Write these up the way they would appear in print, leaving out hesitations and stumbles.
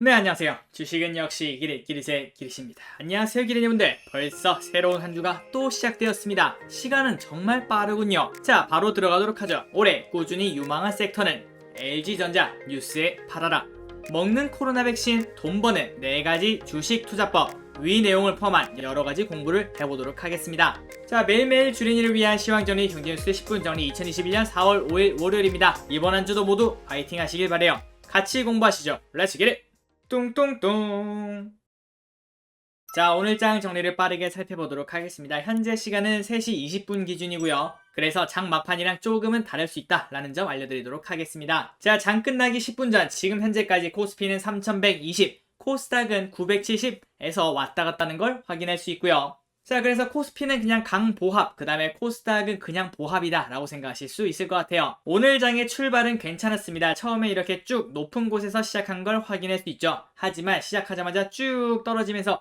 네, 안녕하세요. 주식은 역시 기릿기릿의 기릿입니다. 안녕하세요, 기릿님분들. 벌써 새로운 한 주가 또 시작되었습니다. 시간은 정말 빠르군요. 자, 바로 들어가도록 하죠. 올해 꾸준히 유망한 섹터는 LG전자, 뉴스에 팔아라, 먹는 코로나 백신, 돈 버는 4가지 주식 투자법, 위 내용을 포함한 여러가지 공부를 해보도록 하겠습니다. 자, 매일매일 주린이를 위한 시황정리 경제뉴스 10분 정리 2021년 4월 5일 월요일입니다. 이번 한 주도 모두 파이팅 하시길 바래요. 같이 공부하시죠. 렛츠 기릿! 뚱뚱뚱. 자, 오늘 장 정리를 빠르게 살펴보도록 하겠습니다. 현재 시간은 3시 20분 기준이고요. 그래서 장 막판이랑 조금은 다를 수 있다 라는 점 알려드리도록 하겠습니다. 자, 장 끝나기 10분 전 지금 현재까지 코스피는 3120, 코스닥은 970에서 왔다 갔다는 걸 확인할 수 있고요. 자, 그래서 코스피는 그냥 강보합, 그 다음에 코스닥은 그냥 보합이다 라고 생각하실 수 있을 것 같아요. 오늘 장의 출발은 괜찮았습니다. 처음에 이렇게 쭉 높은 곳에서 시작한 걸 확인할 수 있죠. 하지만 시작하자마자 쭉 떨어지면서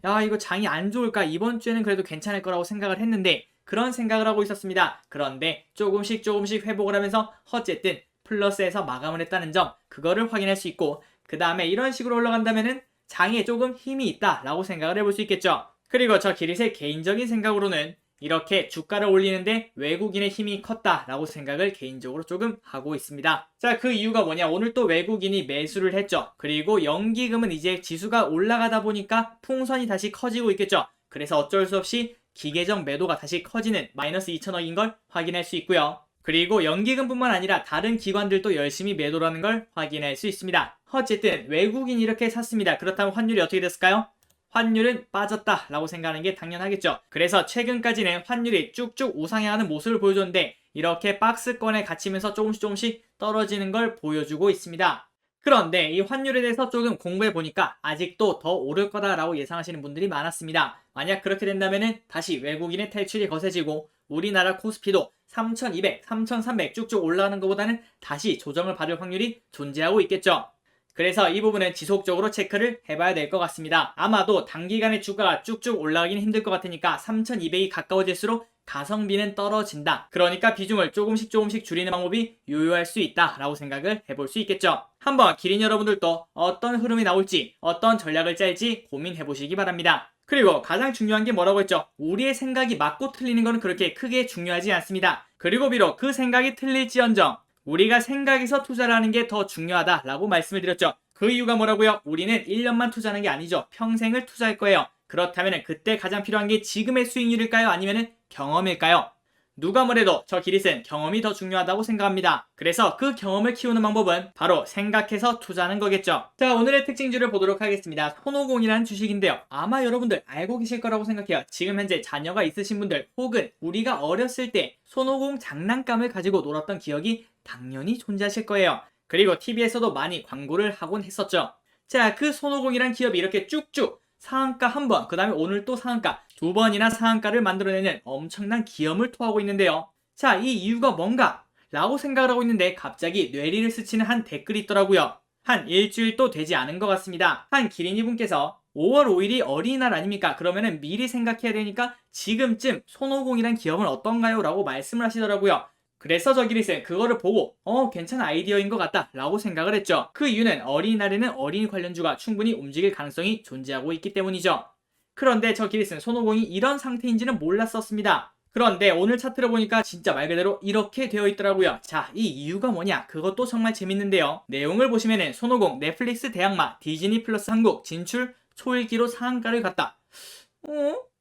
야, 이거 장이 안 좋을까? 이번 주에는 그래도 괜찮을 거라고 생각을 했는데 그런 생각을 하고 있었습니다. 그런데 조금씩 회복을 하면서 어쨌든 플러스에서 마감을 했다는 점, 그거를 확인할 수 있고, 그 다음에 이런 식으로 올라간다면은 장에 조금 힘이 있다 라고 생각을 해볼 수 있겠죠. 그리고 저 기릿의 개인적인 생각으로는 이렇게 주가를 올리는데 외국인의 힘이 컸다라고 생각을 개인적으로 조금 하고 있습니다. 자, 그 이유가 뭐냐? 오늘 또 외국인이 매수를 했죠. 그리고 연기금은 이제 지수가 올라가다 보니까 풍선이 다시 커지고 있겠죠. 그래서 어쩔 수 없이 기계적 매도가 다시 커지는 마이너스 2천억인 걸 확인할 수 있고요. 그리고 연기금뿐만 아니라 다른 기관들도 열심히 매도라는 걸 확인할 수 있습니다. 어쨌든 외국인이 이렇게 샀습니다. 그렇다면 환율이 어떻게 됐을까요? 환율은 빠졌다 라고 생각하는 게 당연하겠죠. 그래서 최근까지는 환율이 쭉쭉 우상향하는 모습을 보여줬는데 이렇게 박스권에 갇히면서 조금씩 떨어지는 걸 보여주고 있습니다. 그런데 이 환율에 대해서 조금 공부해 보니까 아직도 더 오를 거다라고 예상하시는 분들이 많았습니다. 만약 그렇게 된다면 다시 외국인의 탈출이 거세지고 우리나라 코스피도 3200, 3300 쭉쭉 올라가는 것보다는 다시 조정을 받을 확률이 존재하고 있겠죠. 그래서 이 부분은 지속적으로 체크를 해봐야 될 것 같습니다. 아마도 단기간에 주가가 쭉쭉 올라가기는 힘들 것 같으니까 3200이 가까워질수록 가성비는 떨어진다. 그러니까 비중을 조금씩 줄이는 방법이 유효할 수 있다라고 생각을 해볼 수 있겠죠. 한번 기린 여러분들도 어떤 흐름이 나올지, 어떤 전략을 짤지 고민해보시기 바랍니다. 그리고 가장 중요한 게 뭐라고 했죠? 우리의 생각이 맞고 틀리는 건 그렇게 크게 중요하지 않습니다. 그리고 비록 그 생각이 틀릴지언정 우리가 생각에서 투자를 하는 게 더 중요하다라고 말씀을 드렸죠. 그 이유가 뭐라고요? 우리는 1년만 투자하는 게 아니죠. 평생을 투자할 거예요. 그렇다면 그때 가장 필요한 게 지금의 수익률일까요? 아니면 경험일까요? 누가 뭐래도 저 기릿은 경험이 더 중요하다고 생각합니다. 그래서 그 경험을 키우는 방법은 바로 생각해서 투자하는 거겠죠. 자, 오늘의 특징주를 보도록 하겠습니다. 손오공이라는 주식인데요. 아마 여러분들 알고 계실 거라고 생각해요. 지금 현재 자녀가 있으신 분들 혹은 우리가 어렸을 때 손오공 장난감을 가지고 놀았던 기억이 당연히 존재하실 거예요. 그리고 TV에서도 많이 광고를 하곤 했었죠. 자, 그 손오공이란 기업이 이렇게 쭉쭉 상한가 한 번, 그 다음에 오늘 또 상한가 2번이나 상한가를 만들어내는 엄청난 기염을 토하고 있는데요. 자, 이 이유가 뭔가? 라고 생각을 하고 있는데 갑자기 뇌리를 스치는 한 댓글이 있더라고요. 한 일주일도 되지 않은 것 같습니다. 한 기린이 분께서 5월 5일이 어린이날 아닙니까? 그러면은 미리 생각해야 되니까 지금쯤 손오공이란 기업은 어떤가요? 라고 말씀을 하시더라고요. 그래서 저 기릿은 그거를 보고 괜찮은 아이디어인 것 같다 라고 생각을 했죠. 그 이유는 어린이날에는 어린이 관련주가 충분히 움직일 가능성이 존재하고 있기 때문이죠. 그런데 저 기릿은 손오공이 이런 상태인지는 몰랐었습니다. 그런데 오늘 차트를 보니까 진짜 말 그대로 이렇게 되어 있더라고요. 자, 이 이유가 뭐냐? 그것도 정말 재밌는데요. 내용을 보시면은 손오공 넷플릭스 대항마 디즈니 플러스 한국 진출 초일기로 상한가를 갔다.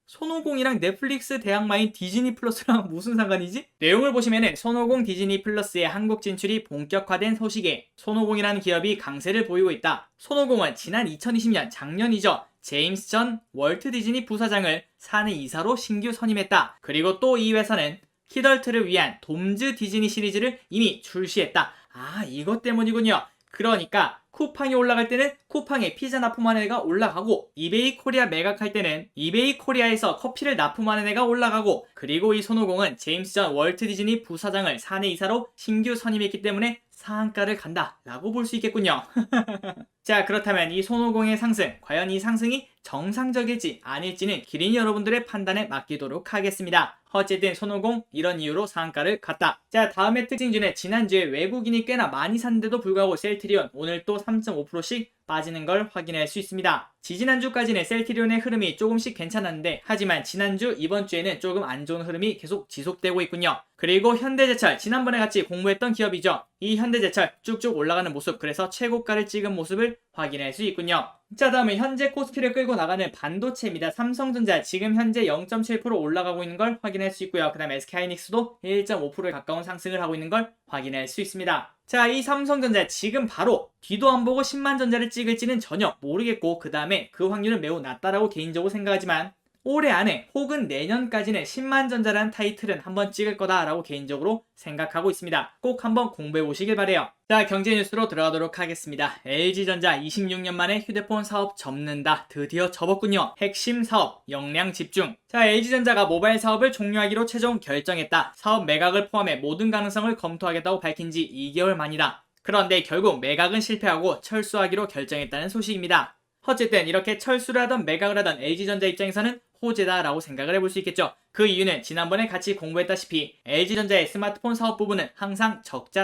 손오공이랑 넷플릭스 대항마인 디즈니 플러스랑 무슨 상관이지? 내용을 보시면은 손오공 디즈니 플러스의 한국 진출이 본격화된 소식에 손오공이라는 기업이 강세를 보이고 있다. 손오공은 지난 2020년 작년이죠. 제임스 전 월트 디즈니 부사장을 사내 이사로 신규 선임했다. 그리고 또 이 회사는 키덜트를 위한 돔즈 디즈니 시리즈를 이미 출시했다. 아, 이것 때문이군요. 그러니까 쿠팡이 올라갈 때는 쿠팡에 피자 납품하는 애가 올라가고 이베이 코리아 매각할 때는 이베이 코리아에서 커피를 납품하는 애가 올라가고, 그리고 이 손오공은 제임스 전 월트 디즈니 부사장을 사내 이사로 신규 선임했기 때문에 상한가를 간다 라고 볼 수 있겠군요. 자, 그렇다면 이 손오공의 상승, 과연 이 상승이 정상적일지 아닐지는 기린 여러분들의 판단에 맡기도록 하겠습니다. 어쨌든 손오공 이런 이유로 상한가를 갔다. 자, 다음의 특징주는 지난주에 외국인이 꽤나 많이 샀는데도 불구하고 셀트리온 오늘 또 3.5%씩 빠지는 걸 확인할 수 있습니다. 지지난주까지는 셀트리온의 흐름이 조금씩 괜찮았는데 하지만 지난주 이번 주에는 조금 안 좋은 흐름이 계속 지속되고 있군요. 그리고 현대제철 지난번에 같이 공부했던 기업이죠. 이 현대제철 쭉쭉 올라가는 모습, 그래서 최고가를 찍은 모습을 확인할 수 있군요. 자, 다음은 현재 코스피를 끌고 나가는 반도체입니다. 삼성전자 지금 현재 0.7% 올라가고 있는 걸 확인할 수 있고요. 그 다음에 SK하이닉스도 1.5%에 가까운 상승을 하고 있는 걸 확인할 수 있습니다. 자, 이 삼성전자 지금 바로 뒤도 안 보고 10만 전자를 찍을지는 전혀 모르겠고 그 다음에 그 확률은 매우 낮다라고 개인적으로 생각하지만 올해 안에 혹은 내년까지는 10만 전자라는 타이틀은 한번 찍을 거다라고 개인적으로 생각하고 있습니다. 꼭 한번 공부해 보시길 바래요. 자, 경제 뉴스로 들어가도록 하겠습니다. LG전자 26년 만에 휴대폰 사업 접는다. 드디어 접었군요. 핵심 사업 역량 집중. 자, LG전자가 모바일 사업을 종료하기로 최종 결정했다. 사업 매각을 포함해 모든 가능성을 검토하겠다고 밝힌 지 2개월 만이다. 그런데 결국 매각은 실패하고 철수하기로 결정했다는 소식입니다. 어쨌든 이렇게 철수를 하던 매각을 하던 LG전자 입장에서는 호재다라고 생각을 해볼 수 있겠죠. 그 이유는 지난번에 같이 공부했다시피 LG전자의 스마트폰 사업 부분은 항상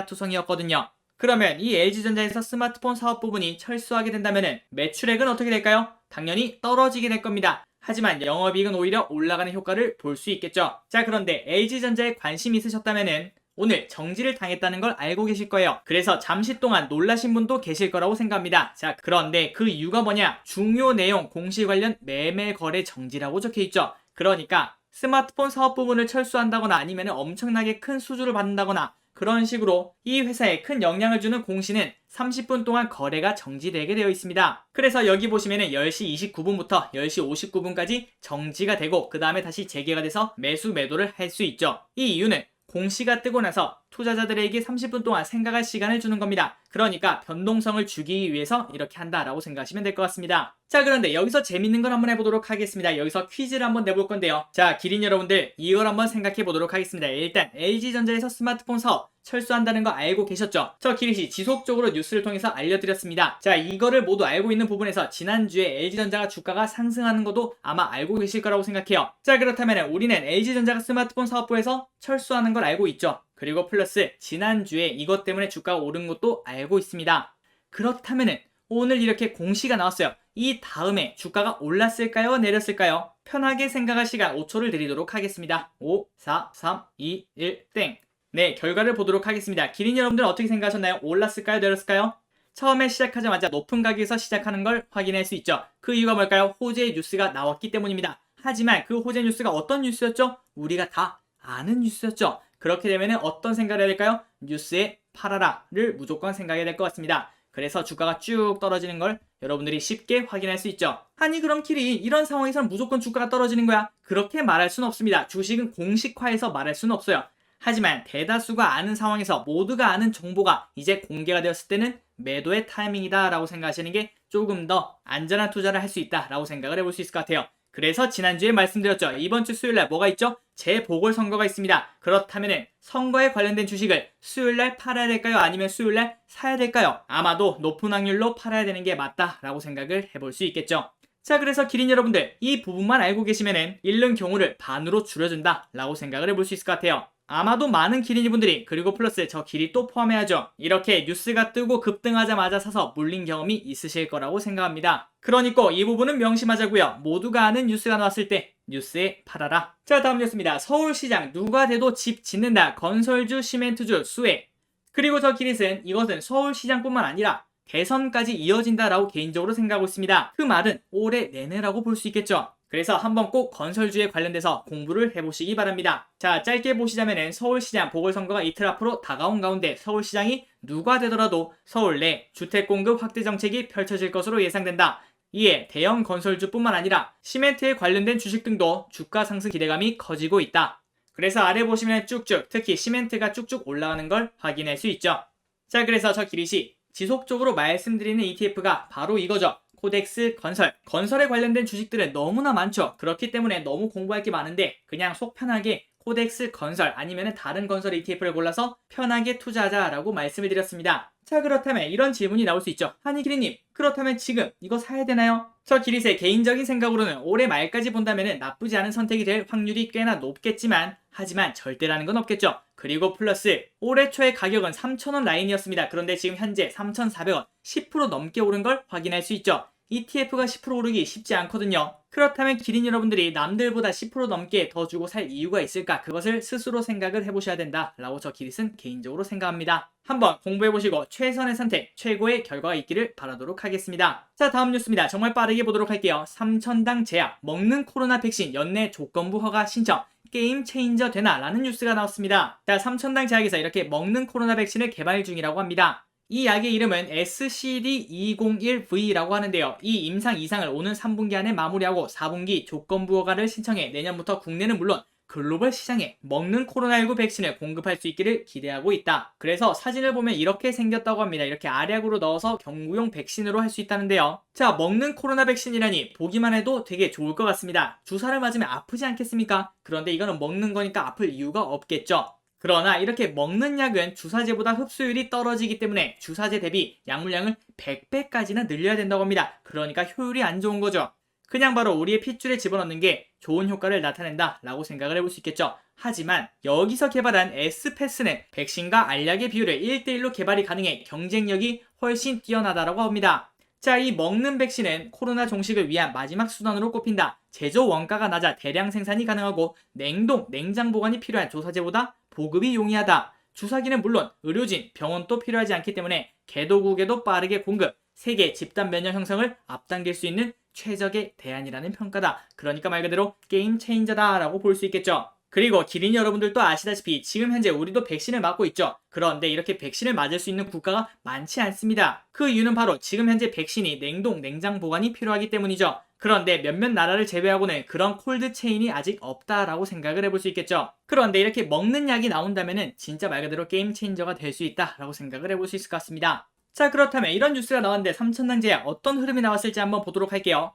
적자투성이었거든요. 그러면 이 LG전자에서 스마트폰 사업 부분이 철수하게 된다면 매출액은 어떻게 될까요? 당연히 떨어지게 될 겁니다. 하지만 영업이익은 오히려 올라가는 효과를 볼 수 있겠죠. 자, 그런데 LG전자에 관심이 있으셨다면 오늘 정지를 당했다는 걸 알고 계실 거예요. 그래서 잠시 동안 놀라신 분도 계실 거라고 생각합니다. 자, 그런데 그 이유가 뭐냐? 중요 내용 공시 관련 매매 거래 정지라고 적혀있죠. 그러니까 스마트폰 사업 부분을 철수한다거나 아니면 엄청나게 큰 수주를 받는다거나 그런 식으로 이 회사에 큰 영향을 주는 공시는 30분 동안 거래가 정지되게 되어 있습니다. 그래서 여기 보시면은 10시 29분부터 10시 59분까지 정지가 되고 그 다음에 다시 재개가 돼서 매수 매도를 할 수 있죠. 이 이유는 공시가 뜨고 나서 투자자들에게 30분 동안 생각할 시간을 주는 겁니다. 그러니까 변동성을 주기 위해서 이렇게 한다라고 생각하시면 될 것 같습니다. 자, 그런데 여기서 재밌는 걸 한번 해보도록 하겠습니다. 여기서 퀴즈를 한번 내볼 건데요. 자, 기린 여러분들 이걸 한번 생각해 보도록 하겠습니다. 일단 LG전자에서 스마트폰 사업 철수한다는 거 알고 계셨죠? 저 기린씨 지속적으로 뉴스를 통해서 알려드렸습니다. 자, 이거를 모두 알고 있는 부분에서 지난주에 LG전자가 주가가 상승하는 것도 아마 알고 계실 거라고 생각해요. 자, 그렇다면 우리는 LG전자가 스마트폰 사업부에서 철수하는 걸 알고 있죠. 그리고 플러스 지난주에 이것 때문에 주가가 오른 것도 알고 있습니다. 그렇다면 오늘 이렇게 공시가 나왔어요. 이 다음에 주가가 올랐을까요? 내렸을까요? 편하게 생각할 시간 5초를 드리도록 하겠습니다. 5, 4, 3, 2, 1, 땡. 네, 결과를 보도록 하겠습니다. 기린 여러분들은 어떻게 생각하셨나요? 올랐을까요? 내렸을까요? 처음에 시작하자마자 높은 가격에서 시작하는 걸 확인할 수 있죠. 그 이유가 뭘까요? 호재 뉴스가 나왔기 때문입니다. 하지만 그 호재 뉴스가 어떤 뉴스였죠? 우리가 다 아는 뉴스였죠. 그렇게 되면 어떤 생각을 해야 될까요? 뉴스에 팔아라를 무조건 생각해야 될 것 같습니다. 그래서 주가가 쭉 떨어지는 걸 여러분들이 쉽게 확인할 수 있죠. 아니 그럼 키리 이런 상황에서는 무조건 주가가 떨어지는 거야? 그렇게 말할 수는 없습니다. 주식은 공식화해서 말할 수는 없어요. 하지만 대다수가 아는 상황에서 모두가 아는 정보가 이제 공개가 되었을 때는 매도의 타이밍이다 라고 생각하시는 게 조금 더 안전한 투자를 할 수 있다 라고 생각을 해볼 수 있을 것 같아요. 그래서 지난주에 말씀드렸죠. 이번 주 수요일날 뭐가 있죠? 재보궐선거가 있습니다. 그렇다면 선거에 관련된 주식을 수요일날 팔아야 될까요? 아니면 수요일날 사야 될까요? 아마도 높은 확률로 팔아야 되는 게 맞다라고 생각을 해볼 수 있겠죠. 자, 그래서 기린 여러분들 이 부분만 알고 계시면 잃는 경우를 반으로 줄여준다 라고 생각을 해볼 수 있을 것 같아요. 아마도 많은 기린이 분들이 그리고 플러스 저 길이 또 포함해야죠. 이렇게 뉴스가 뜨고 급등하자마자 사서 물린 경험이 있으실 거라고 생각합니다. 그러니까 이 부분은 명심하자고요. 모두가 아는 뉴스가 나왔을 때 뉴스에 팔아라. 자, 다음 뉴스입니다. 서울시장 누가 돼도 집 짓는다. 건설주, 시멘트주, 수혜. 그리고 저 기릿은 이것은 서울시장뿐만 아니라 대선까지 이어진다라고 개인적으로 생각하고 있습니다. 그 말은 올해 내내라고 볼 수 있겠죠. 그래서 한번 꼭 건설주에 관련돼서 공부를 해보시기 바랍니다. 자, 짧게 보시자면은 서울시장 보궐선거가 이틀 앞으로 다가온 가운데 서울시장이 누가 되더라도 서울 내 주택 공급 확대 정책이 펼쳐질 것으로 예상된다. 이에 대형 건설주뿐만 아니라 시멘트에 관련된 주식 등도 주가 상승 기대감이 커지고 있다. 그래서 아래 보시면 쭉쭉 특히 시멘트가 쭉쭉 올라가는 걸 확인할 수 있죠. 자, 그래서 저 기릿이 지속적으로 말씀드리는 ETF가 바로 이거죠. 코덱스 건설. 건설에 관련된 주식들은 너무나 많죠. 그렇기 때문에 너무 공부할 게 많은데 그냥 속 편하게 코덱스 건설 아니면 다른 건설 ETF를 골라서 편하게 투자하자라고 말씀을 드렸습니다. 자, 그렇다면 이런 질문이 나올 수 있죠. 아니 기리님, 그렇다면 지금 이거 사야 되나요? 저 기리세 개인적인 생각으로는 올해 말까지 본다면 나쁘지 않은 선택이 될 확률이 꽤나 높겠지만 하지만 절대라는 건 없겠죠. 그리고 플러스 올해 초의 가격은 3,000원 라인이었습니다. 그런데 지금 현재 3,400원, 10% 넘게 오른 걸 확인할 수 있죠. ETF가 10% 오르기 쉽지 않거든요. 그렇다면 기린 여러분들이 남들보다 10% 넘게 더 주고 살 이유가 있을까? 그것을 스스로 생각을 해보셔야 된다라고 저 기릿은 개인적으로 생각합니다. 한번 공부해보시고 최선의 선택, 최고의 결과가 있기를 바라도록 하겠습니다. 자, 다음 뉴스입니다. 정말 빠르게 보도록 할게요. 3,000당 제약, 먹는 코로나 백신 연내 조건부 허가 신청. 게임 체인저 되나? 라는 뉴스가 나왔습니다. 자, 3,000당 제약에서 이렇게 먹는 코로나 백신을 개발 중이라고 합니다. 이 약의 이름은 SCD-201V라고 하는데요. 이 임상 이상을 오는 3분기 안에 마무리하고 4분기 조건부 허가를 신청해 내년부터 국내는 물론 글로벌 시장에 먹는 코로나19 백신을 공급할 수 있기를 기대하고 있다. 그래서 사진을 보면 이렇게 생겼다고 합니다. 이렇게 알약으로 넣어서 경구용 백신으로 할 수 있다는데요. 자, 먹는 코로나 백신이라니 보기만 해도 되게 좋을 것 같습니다. 주사를 맞으면 아프지 않겠습니까? 그런데 이거는 먹는 거니까 아플 이유가 없겠죠. 그러나 이렇게 먹는 약은 주사제보다 흡수율이 떨어지기 때문에 주사제 대비 약물량을 100배까지나 늘려야 된다고 합니다. 그러니까 효율이 안 좋은 거죠. 그냥 바로 우리의 핏줄에 집어넣는 게 좋은 효과를 나타낸다 라고 생각을 해볼 수 있겠죠. 하지만 여기서 개발한 S패스는 백신과 알약의 비율을 1대1로 개발이 가능해 경쟁력이 훨씬 뛰어나다라고 합니다. 자, 이 먹는 백신은 코로나 종식을 위한 마지막 수단으로 꼽힌다. 제조 원가가 낮아 대량 생산이 가능하고 냉동, 냉장 보관이 필요한 조사제보다 보급이 용이하다. 주사기는 물론 의료진, 병원도 필요하지 않기 때문에 개도국에도 빠르게 공급, 세계 집단 면역 형성을 앞당길 수 있는 최적의 대안이라는 평가다. 그러니까 말 그대로 게임 체인저다 라고 볼 수 있겠죠. 그리고 기린 여러분들도 아시다시피 지금 현재 우리도 백신을 맞고 있죠. 그런데 이렇게 백신을 맞을 수 있는 국가가 많지 않습니다. 그 이유는 바로 지금 현재 백신이 냉동, 냉장 보관이 필요하기 때문이죠. 그런데 몇몇 나라를 제외하고는 그런 콜드 체인이 아직 없다라고 생각을 해볼 수 있겠죠. 그런데 이렇게 먹는 약이 나온다면은 진짜 말 그대로 게임 체인저가 될 수 있다라고 생각을 해볼 수 있을 것 같습니다. 자, 그렇다면 이런 뉴스가 나왔는데 3,000당 제약 어떤 흐름이 나왔을지 한번 보도록 할게요.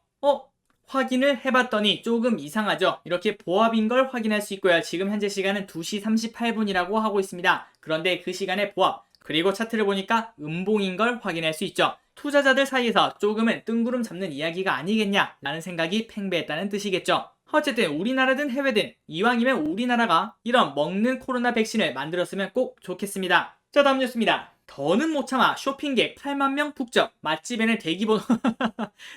확인을 해봤더니 조금 이상하죠. 이렇게 보합인 걸 확인할 수 있고요. 지금 현재 시간은 2시 38분이라고 하고 있습니다. 그런데 그 시간에 보합, 그리고 차트를 보니까 음봉인 걸 확인할 수 있죠. 투자자들 사이에서 조금은 뜬구름 잡는 이야기가 아니겠냐 라는 생각이 팽배했다는 뜻이겠죠. 어쨌든 우리나라든 해외든 이왕이면 우리나라가 이런 먹는 코로나 백신을 만들었으면 꼭 좋겠습니다. 자, 다음 뉴스입니다. 더는 못 참아 쇼핑객 8만 명 북적, 맛집에는 대기번호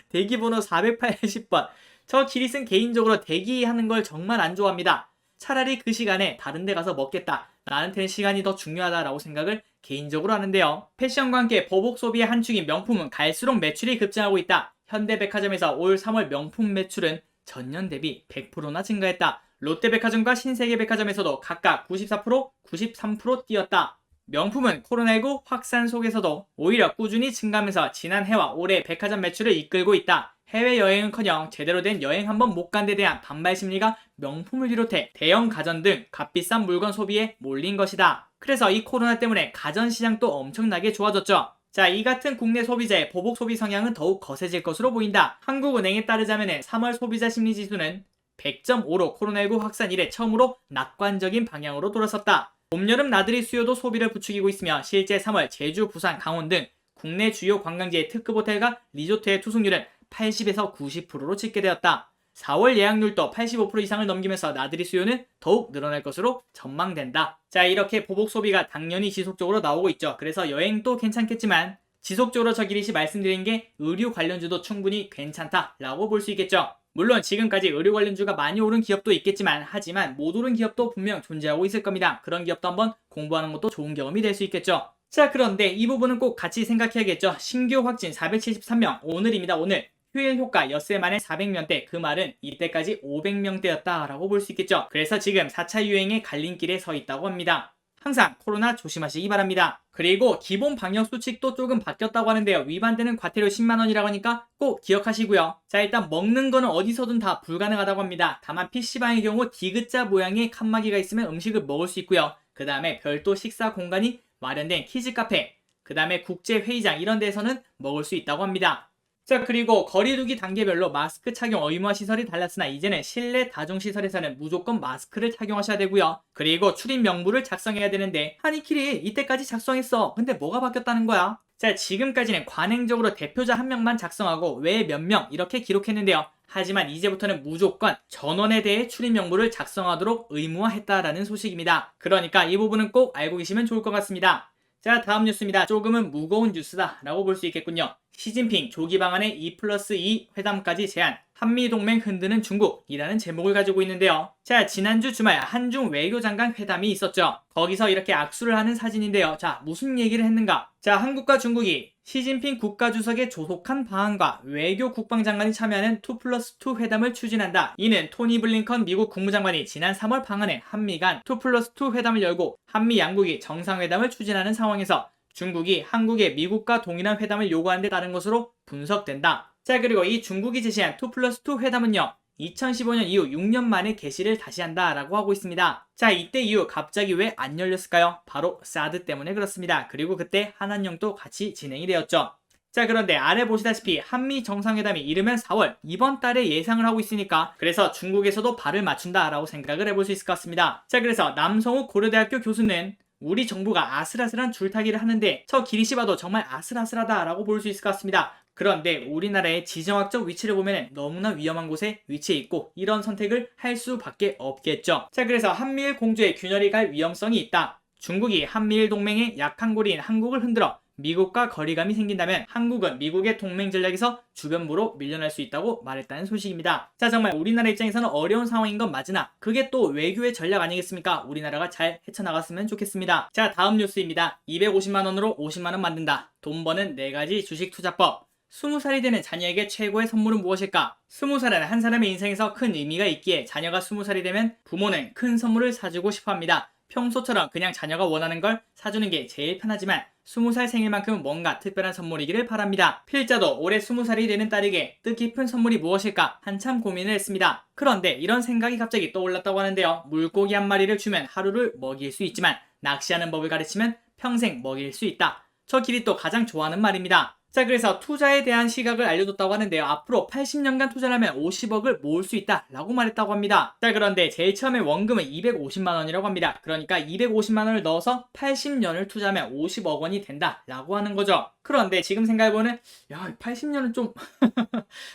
대기번호 480번. 저 기릿은 개인적으로 대기하는 걸 정말 안 좋아합니다. 차라리 그 시간에 다른 데 가서 먹겠다. 나한테는 시간이 더 중요하다라고 생각을 개인적으로 하는데요. 패션과 함께 보복 소비의 한 축인 명품은 갈수록 매출이 급증하고 있다. 현대백화점에서 올 3월 명품 매출은 전년 대비 100%나 증가했다. 롯데백화점과 신세계백화점에서도 각각 94%, 93% 뛰었다. 명품은 코로나19 확산 속에서도 오히려 꾸준히 증가하면서 지난 해와 올해 백화점 매출을 이끌고 있다. 해외여행은커녕 제대로 된 여행 한번 못 간 데 대한 반발 심리가 명품을 비롯해 대형 가전 등 값비싼 물건 소비에 몰린 것이다. 그래서 이 코로나 때문에 가전 시장도 엄청나게 좋아졌죠. 자, 이 같은 국내 소비자의 보복 소비 성향은 더욱 거세질 것으로 보인다. 한국은행에 따르자면 3월 소비자 심리지수는 100.5로 코로나19 확산 이래 처음으로 낙관적인 방향으로 돌아섰다. 봄, 여름 나들이 수요도 소비를 부추기고 있으며 실제 3월 제주, 부산, 강원 등 국내 주요 관광지의 특급 호텔과 리조트의 투숙률은 80에서 90%로 집계되었다. 4월 예약률도 85% 이상을 넘기면서 나들이 수요는 더욱 늘어날 것으로 전망된다. 자, 이렇게 보복 소비가 당연히 지속적으로 나오고 있죠. 그래서 여행도 괜찮겠지만 지속적으로 저 기릿이 말씀드린 게 의류 관련주도 충분히 괜찮다라고 볼 수 있겠죠. 물론 지금까지 의료 관련주가 많이 오른 기업도 있겠지만 하지만 못 오른 기업도 분명 존재하고 있을 겁니다. 그런 기업도 한번 공부하는 것도 좋은 경험이 될 수 있겠죠. 자, 그런데 이 부분은 꼭 같이 생각해야겠죠. 신규 확진 473명, 오늘입니다. 오늘 휴일 효과 엿새 만에 400명대, 그 말은 이때까지 500명대였다 라고 볼 수 있겠죠. 그래서 지금 4차 유행의 갈림길에 서 있다고 합니다. 항상 코로나 조심하시기 바랍니다. 그리고 기본 방역 수칙도 조금 바뀌었다고 하는데요. 위반되는 과태료 10만원이라고 하니까 꼭 기억하시고요. 자, 일단 먹는 거는 어디서든 다 불가능하다고 합니다. 다만 PC방의 경우 디귿자 모양의 칸막이가 있으면 음식을 먹을 수 있고요. 그 다음에 별도 식사 공간이 마련된 키즈 카페, 그 다음에 국제회의장 이런 데에서는 먹을 수 있다고 합니다. 자, 그리고 거리두기 단계별로 마스크 착용 의무화 시설이 달랐으나 이제는 실내 다중시설에서는 무조건 마스크를 착용하셔야 되고요. 그리고 출입 명부를 작성해야 되는데 하니키리 이때까지 작성했어. 근데 뭐가 바뀌었다는 거야? 자, 지금까지는 관행적으로 대표자 한 명만 작성하고 외 몇 명 이렇게 기록했는데요. 하지만 이제부터는 무조건 전원에 대해 출입 명부를 작성하도록 의무화했다라는 소식입니다. 그러니까 이 부분은 꼭 알고 계시면 좋을 것 같습니다. 자, 다음 뉴스입니다. 조금은 무거운 뉴스다 라고 볼 수 있겠군요. 시진핑 조기 방안의 2+2 회담까지 제안, 한미동맹 흔드는 중국이라는 제목을 가지고 있는데요. 자, 지난주 주말 한중 외교장관 회담이 있었죠. 거기서 이렇게 악수를 하는 사진인데요. 자, 무슨 얘기를 했는가? 자, 한국과 중국이 시진핑 국가주석의 조속한 방안과 외교 국방장관이 참여하는 2+2 회담을 추진한다. 이는 토니 블링컨 미국 국무장관이 지난 3월 방한해 한미 간 2+2 회담을 열고 한미 양국이 정상회담을 추진하는 상황에서 중국이 한국에 미국과 동일한 회담을 요구하는 데 따른 것으로 분석된다. 자, 그리고 이 중국이 제시한 2+2 회담은요. 2015년 이후 6년 만에 개시를 다시 한다라고 하고 있습니다. 자, 이때 이후 갑자기 왜 안 열렸을까요? 바로 사드 때문에 그렇습니다. 그리고 그때 한한령도 같이 진행이 되었죠. 자, 그런데 아래 보시다시피 한미 정상회담이 이르면 4월 이번 달에 예상을 하고 있으니까 그래서 중국에서도 발을 맞춘다라고 생각을 해볼 수 있을 것 같습니다. 자, 그래서 남성욱 고려대학교 교수는 우리 정부가 아슬아슬한 줄타기를 하는데 저 기리시 봐도 정말 아슬아슬하다라고 볼 수 있을 것 같습니다. 그런데 우리나라의 지정학적 위치를 보면 너무나 위험한 곳에 위치해 있고 이런 선택을 할 수밖에 없겠죠. 자, 그래서 한미일 공조에 균열이 갈 위험성이 있다. 중국이 한미일 동맹의 약한 고리인 한국을 흔들어 미국과 거리감이 생긴다면 한국은 미국의 동맹 전략에서 주변부로 밀려날 수 있다고 말했다는 소식입니다. 자, 정말 우리나라 입장에서는 어려운 상황인 건 맞으나 그게 또 외교의 전략 아니겠습니까? 우리나라가 잘 헤쳐나갔으면 좋겠습니다. 자, 다음 뉴스입니다. 250만원으로 50만원 만든다. 돈 버는 4가지 주식 투자법. 20살이 되는 자녀에게 최고의 선물은 무엇일까? 20살은 한 사람의 인생에서 큰 의미가 있기에 자녀가 20살이 되면 부모는 큰 선물을 사주고 싶어 합니다. 평소처럼 그냥 자녀가 원하는 걸 사주는 게 제일 편하지만 20살 생일만큼은 뭔가 특별한 선물이기를 바랍니다. 필자도 올해 20살이 되는 딸에게 뜻깊은 선물이 무엇일까 한참 고민을 했습니다. 그런데 이런 생각이 갑자기 떠올랐다고 하는데요. 물고기 한 마리를 주면 하루를 먹일 수 있지만 낚시하는 법을 가르치면 평생 먹일 수 있다. 저 길이 또 가장 좋아하는 말입니다. 자, 그래서 투자에 대한 시각을 알려줬다고 하는데요. 앞으로 80년간 투자를 하면 50억을 모을 수 있다 라고 말했다고 합니다. 자, 그런데 제일 처음에 원금은 250만원이라고 합니다. 그러니까 250만원을 넣어서 80년을 투자하면 50억 원이 된다 라고 하는 거죠. 그런데 지금 생각해보면 야, 80년은 좀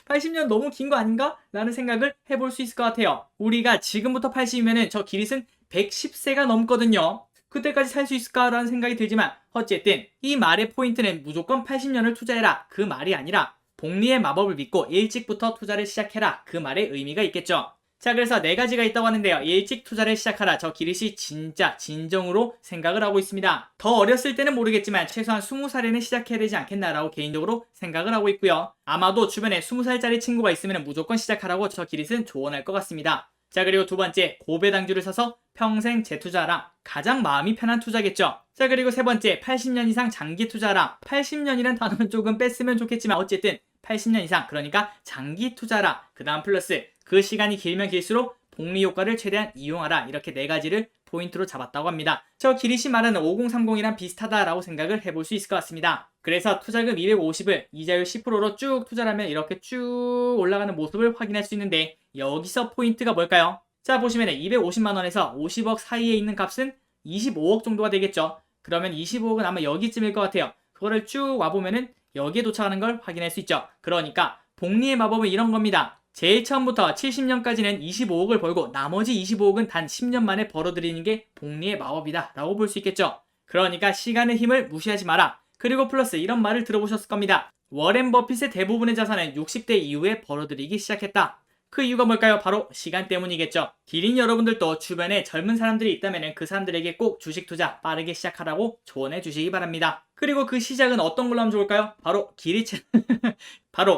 80년 너무 긴 거 아닌가? 라는 생각을 해볼 수 있을 것 같아요. 우리가 지금부터 80이면은 저 기릿은 110세가 넘거든요. 그때까지 살 수 있을까라는 생각이 들지만 어쨌든 이 말의 포인트는 무조건 80년을 투자해라 그 말이 아니라 복리의 마법을 믿고 일찍부터 투자를 시작해라 그 말의 의미가 있겠죠. 자, 그래서 4가지가 있다고 하는데요. 일찍 투자를 시작하라. 저 기릿이 진짜 진정으로 생각을 하고 있습니다. 더 어렸을 때는 모르겠지만 최소한 20살에는 시작해야 되지 않겠나라고 개인적으로 생각을 하고 있고요. 아마도 주변에 20살짜리 친구가 있으면 무조건 시작하라고 저 기릿은 조언할 것 같습니다. 자, 그리고 두 번째, 고배당주를 사서 평생 재투자하라. 가장 마음이 편한 투자겠죠. 자, 그리고 세 번째, 80년 이상 장기 투자하라. 80년이란 단어는 조금 뺐으면 좋겠지만 어쨌든 80년 이상, 그러니까 장기 투자하라. 그 다음 플러스 그 시간이 길면 길수록 복리 효과를 최대한 이용하라. 이렇게 4가지를 포인트로 잡았다고 합니다. 저 기리시 말하는 5030이랑 비슷하다라고 생각을 해볼 수 있을 것 같습니다. 그래서 투자금 250을 이자율 10%로 쭉 투자를 하면 이렇게 쭉 올라가는 모습을 확인할 수 있는데 여기서 포인트가 뭘까요? 자, 보시면 250만원에서 50억 사이에 있는 값은 25억 정도가 되겠죠. 그러면 25억은 아마 여기쯤일 것 같아요. 그거를 쭉 와보면은 여기에 도착하는 걸 확인할 수 있죠. 그러니까 복리의 마법은 이런 겁니다. 제일 처음부터 70년까지는 25억을 벌고 나머지 25억은 단 10년 만에 벌어들이는 게 복리의 마법이다 라고 볼 수 있겠죠. 그러니까 시간의 힘을 무시하지 마라. 그리고 플러스 이런 말을 들어보셨을 겁니다. 워렌 버핏의 대부분의 자산은 60대 이후에 벌어들이기 시작했다. 그 이유가 뭘까요? 바로 시간 때문이겠죠. 기린 여러분들도 주변에 젊은 사람들이 있다면 그 사람들에게 꼭 주식 투자 빠르게 시작하라고 조언해 주시기 바랍니다. 그리고 그 시작은 어떤 걸로 하면 좋을까요? 바로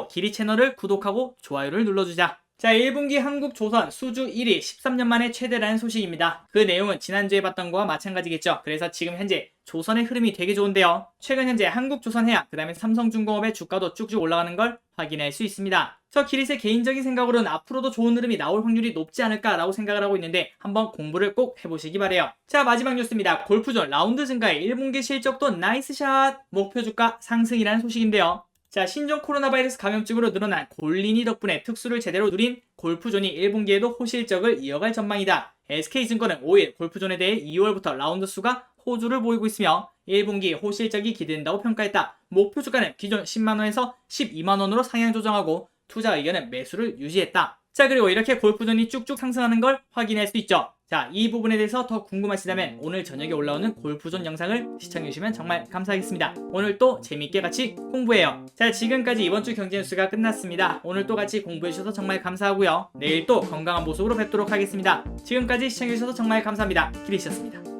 기리 채널을 구독하고 좋아요를 눌러주자. 자, 1분기 한국조선 수주 1위 13년 만에 최대라는 소식입니다. 그 내용은 지난주에 봤던 거와 마찬가지겠죠. 그래서 지금 현재 조선의 흐름이 되게 좋은데요. 최근 현재 한국조선해양, 그 다음에 삼성중공업의 주가도 쭉쭉 올라가는 걸 확인할 수 있습니다. 저 기릿의 개인적인 생각으로는 앞으로도 좋은 흐름이 나올 확률이 높지 않을까라고 생각을 하고 있는데 한번 공부를 꼭 해보시기 바래요. 자, 마지막 뉴스입니다. 골프존 라운드 증가에 1분기 실적도 나이스샷, 목표 주가 상승이라는 소식인데요. 자, 신종 코로나 바이러스 감염증으로 늘어난 골린이 덕분에 특수를 제대로 누린 골프존이 1분기에도 호실적을 이어갈 전망이다. SK증권은 5일 골프존에 대해 2월부터 라운드 수가 호주를 보이고 있으며 1분기 호실적이 기대된다고 평가했다. 목표 주가는 기존 10만원에서 12만원으로 상향 조정하고 투자 의견은 매수를 유지했다. 자, 그리고 이렇게 골프존이 쭉쭉 상승하는 걸 확인할 수 있죠. 자, 이 부분에 대해서 더 궁금하시다면 오늘 저녁에 올라오는 골프존 영상을 시청해주시면 정말 감사하겠습니다. 오늘 또 재밌게 같이 공부해요. 자, 지금까지 이번 주 경제 뉴스가 끝났습니다. 오늘 또 같이 공부해주셔서 정말 감사하고요. 내일 또 건강한 모습으로 뵙도록 하겠습니다. 지금까지 시청해주셔서 정말 감사합니다. 기리씨였습니다.